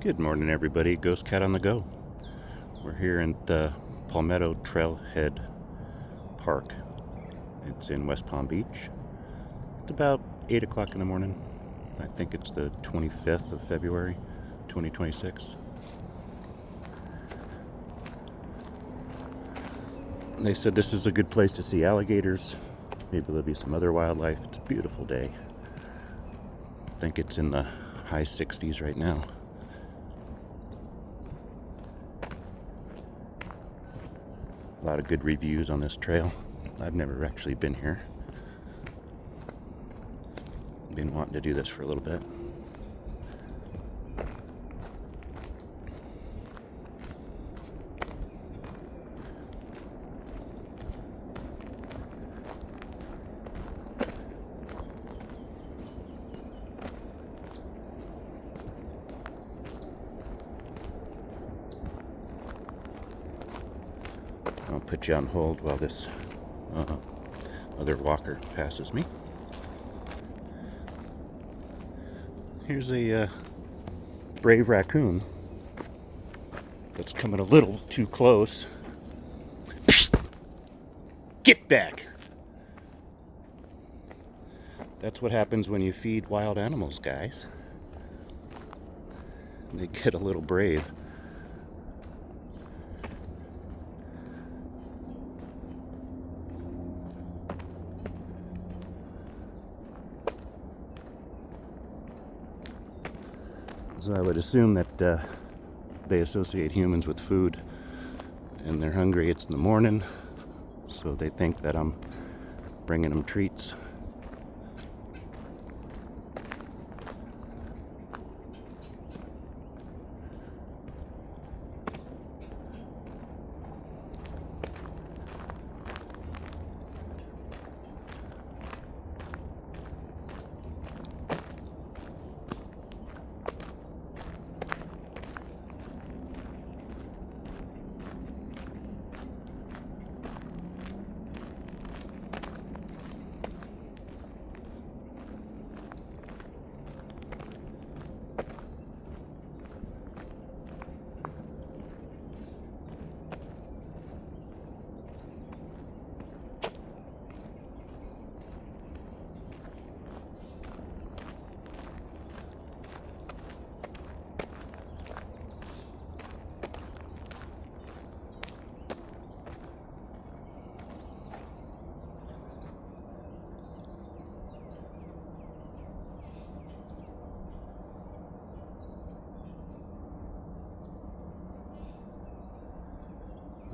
Good morning, everybody. Ghost Cat on the Go. We're here at the Palmetto Trailhead Park. It's in West Palm Beach. It's about 8 o'clock in the morning. I think it's the 25th of February, 2026. They said this is a good place to see alligators. Maybe there'll be some other wildlife. It's a beautiful day. I think it's in the high 60s right now. A lot of good reviews on this trail. I've never actually been here. Been wanting to do this for a little bit. I'll put you on hold while this other walker passes me. Here's a brave raccoon that's coming a little too close. Get back! That's what happens when you feed wild animals, guys. They get a little brave. So I would assume that they associate humans with food, and they're hungry. It's in the morning, so they think that I'm bringing them treats.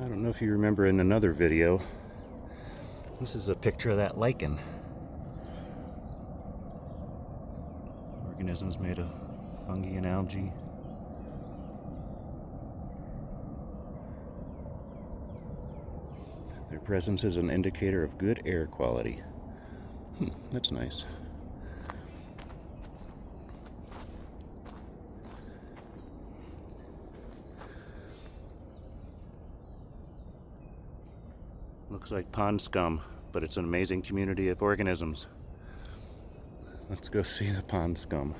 I don't know if you remember in another video, this is a picture of that lichen. Organisms made of fungi and algae. Their presence is an indicator of good air quality. That's nice. Looks like pond scum, but it's an amazing community of organisms. Let's go see the pond scum.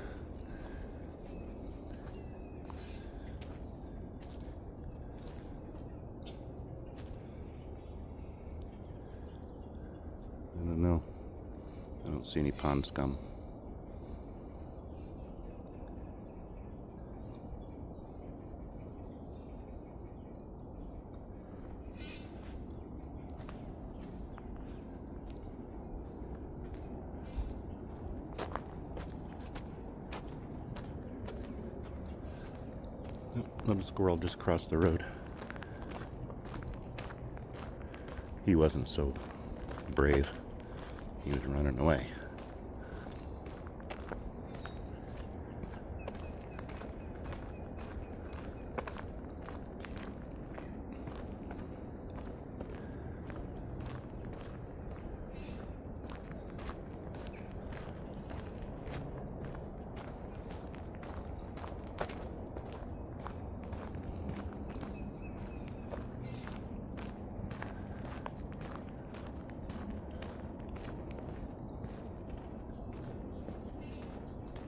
I don't know. I don't see any pond scum. Little squirrel just crossed the road. He wasn't so brave. He was running away.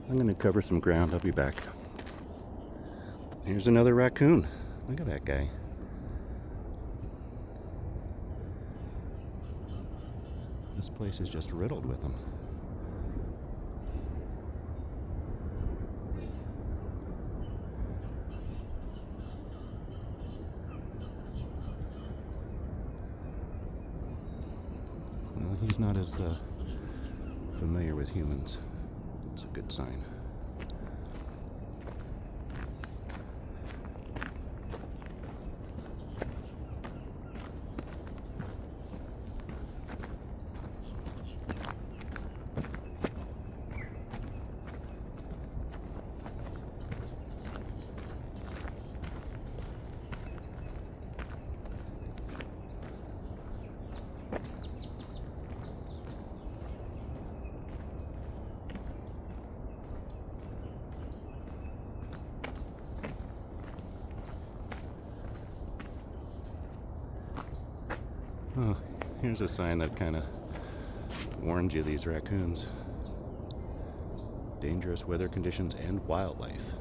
I'm going to cover some ground. I'll be back. Here's another raccoon. Look at that guy. This place is just riddled with them. Well, he's not as familiar with humans. That's a good sign. Oh, here's a sign that kind of warns you, these raccoons. Dangerous weather conditions and wildlife.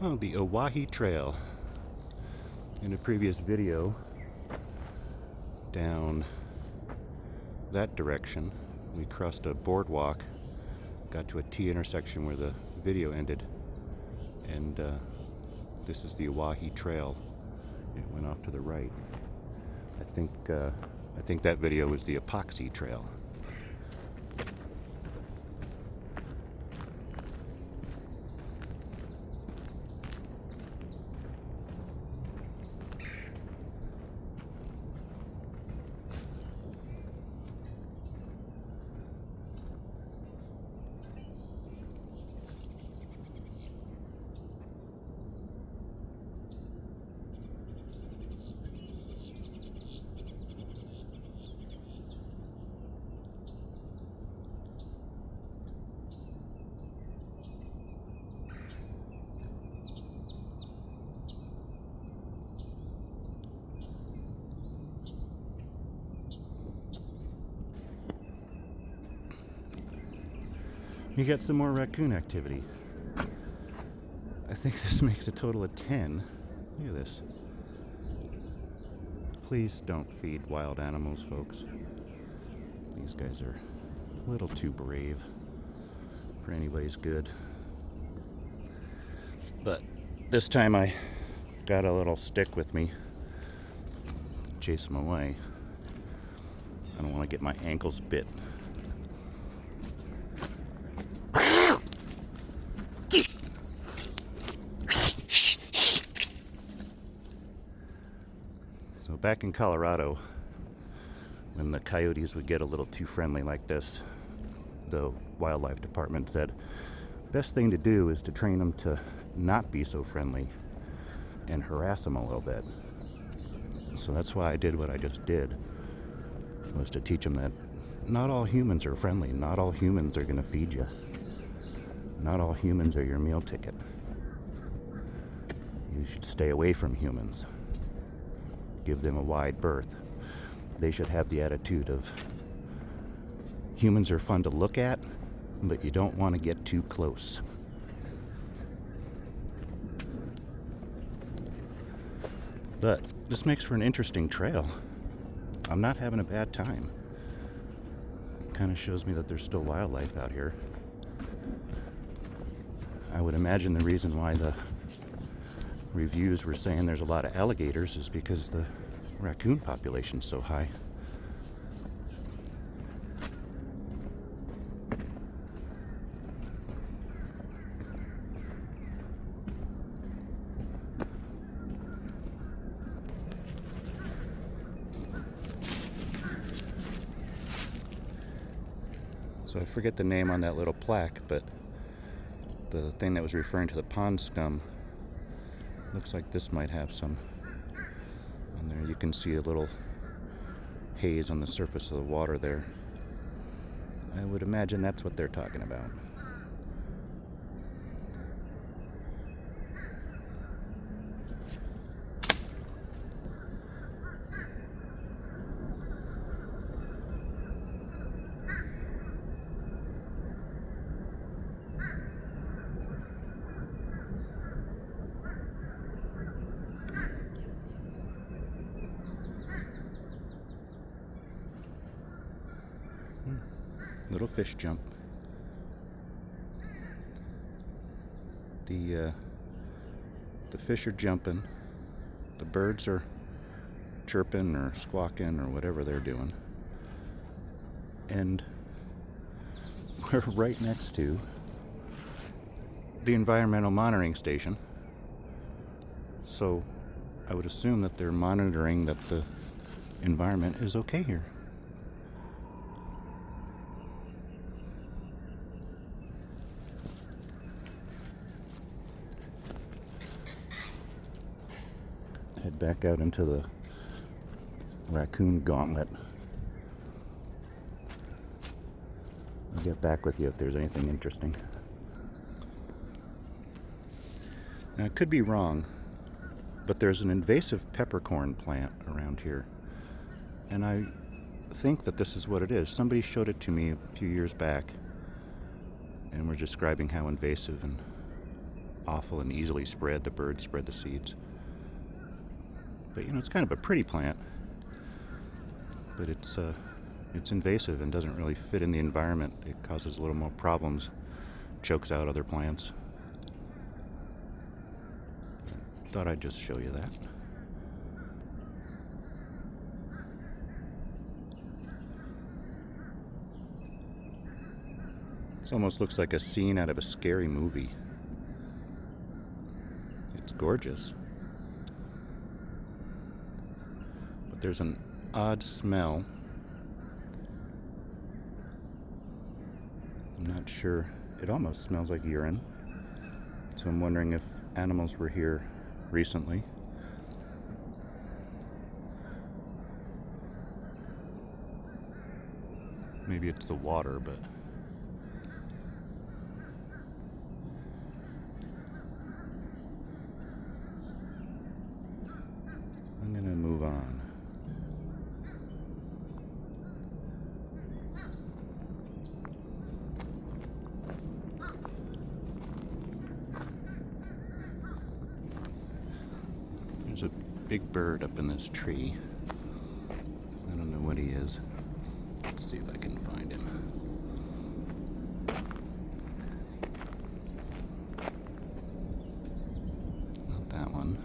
Oh, the Oahe Trail. In a previous video, down that direction, we crossed a boardwalk, got to a T intersection where the video ended, and this is the Oahe Trail. It went off to the right. I think that video was the Epoxy Trail. You got some more raccoon activity. I think this makes a total of 10. Look at this. Please don't feed wild animals, folks. These guys are a little too brave for anybody's good. But this time I got a little stick with me. Chase them away. I don't want to get my ankles bit. So back in Colorado, when the coyotes would get a little too friendly like this, the wildlife department said, best thing to do is to train them to not be so friendly and harass them a little bit. So that's why I did what I just did, was to teach them that not all humans are friendly. Not all humans are going to feed you. Not all humans are your meal ticket. You should stay away from humans. Give them a wide berth. They should have the attitude of, humans are fun to look at, but you don't want to get too close. But this makes for an interesting trail. I'm not having a bad time. Kind of shows me that there's still wildlife out here. I would imagine the reason why the reviews were saying there's a lot of alligators is because the raccoon population's so high. So I forget the name on that little plaque, but the thing that was referring to the pond scum, looks like this might have some. And there you can see a little haze on the surface of the water there. I would imagine that's what they're talking about. little fish jump. The fish are jumping. The birds are chirping or squawking or whatever they're doing. And we're right next to the environmental monitoring station. So I would assume that they're monitoring that the environment is okay here. Head back out into the Raccoon gauntlet. I'll get back with you if there's anything interesting. Now, I could be wrong, but there's an invasive peppercorn plant around here. And I think that this is what it is. Somebody showed it to me a few years back and were describing how invasive and awful and easily spread. The birds spread the seeds. But it's kind of a pretty plant. But it's invasive and doesn't really fit in the environment. It causes a little more problems, chokes out other plants. Thought I'd just show you that. This almost looks like a scene out of a scary movie. It's gorgeous. But there's an odd smell. I'm not sure. It almost smells like urine. So I'm wondering if animals were here recently. Maybe it's the water, but I'm gonna move on. There's a big bird up in this tree. I don't know what he is. Let's see if I can find him. Not that one.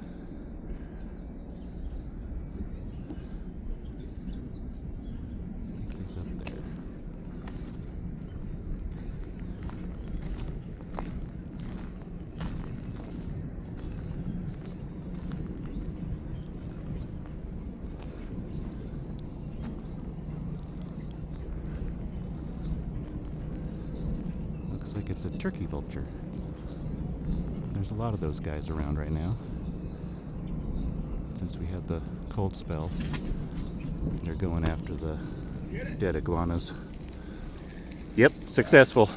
I think he's up there. Like it's a turkey vulture. There's a lot of those guys around right now. Since we had the cold spell, they're going after the dead iguanas. Yep, successful.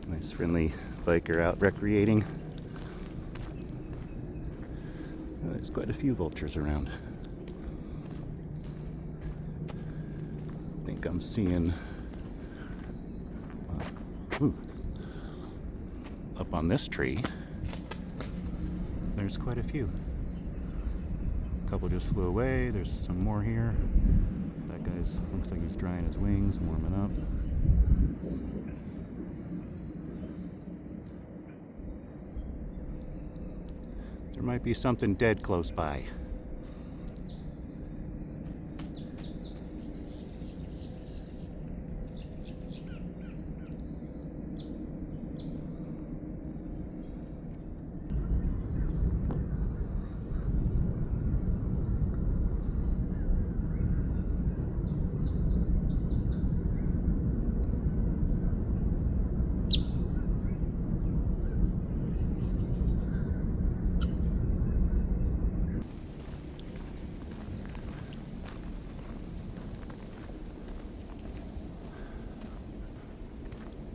Nice friendly biker out recreating. There's quite a few vultures around. I think I'm seeing up on this tree there's quite a few. A couple just flew away. There's some more here. That guy's looks like he's drying his wings, warming up. There might be something dead close by.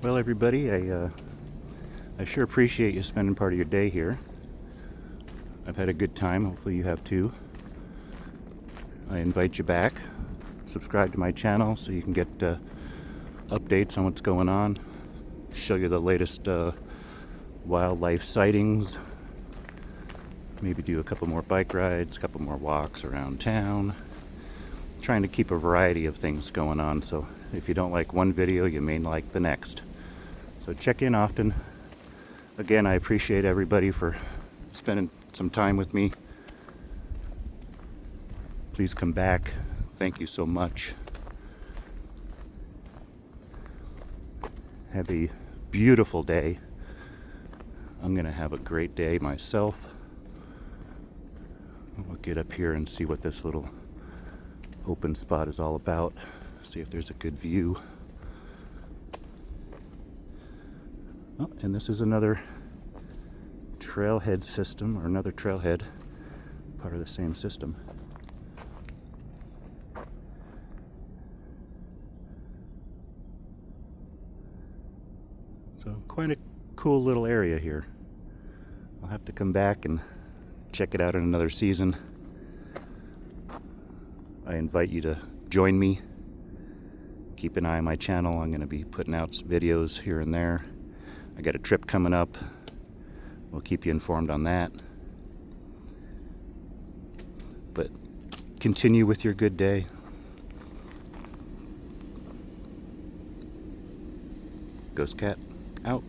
Well, everybody, I sure appreciate you spending part of your day here. I've had a good time. Hopefully you have too. I invite you back. Subscribe to my channel so you can get updates on what's going on. Show you the latest wildlife sightings. Maybe do a couple more bike rides, a couple more walks around town. trying to keep a variety of things going on, so if you don't like one video, you may like the next. So check in often. Again, I appreciate everybody for spending some time with me. Please come back. Thank you so much. Have a beautiful day. I'm gonna have a great day myself. We'll get up here and see what this little open spot is all about. See if there's a good view. Oh, and this is another trailhead system, or another trailhead, part of the same system. So quite a cool little area here. I'll have to come back and check it out in another season. I invite you to join me. Keep an eye on my channel. I'm going to be putting out videos here and there. I got a trip coming up. We'll keep you informed on that. But continue with your good day. Ghost Cat out.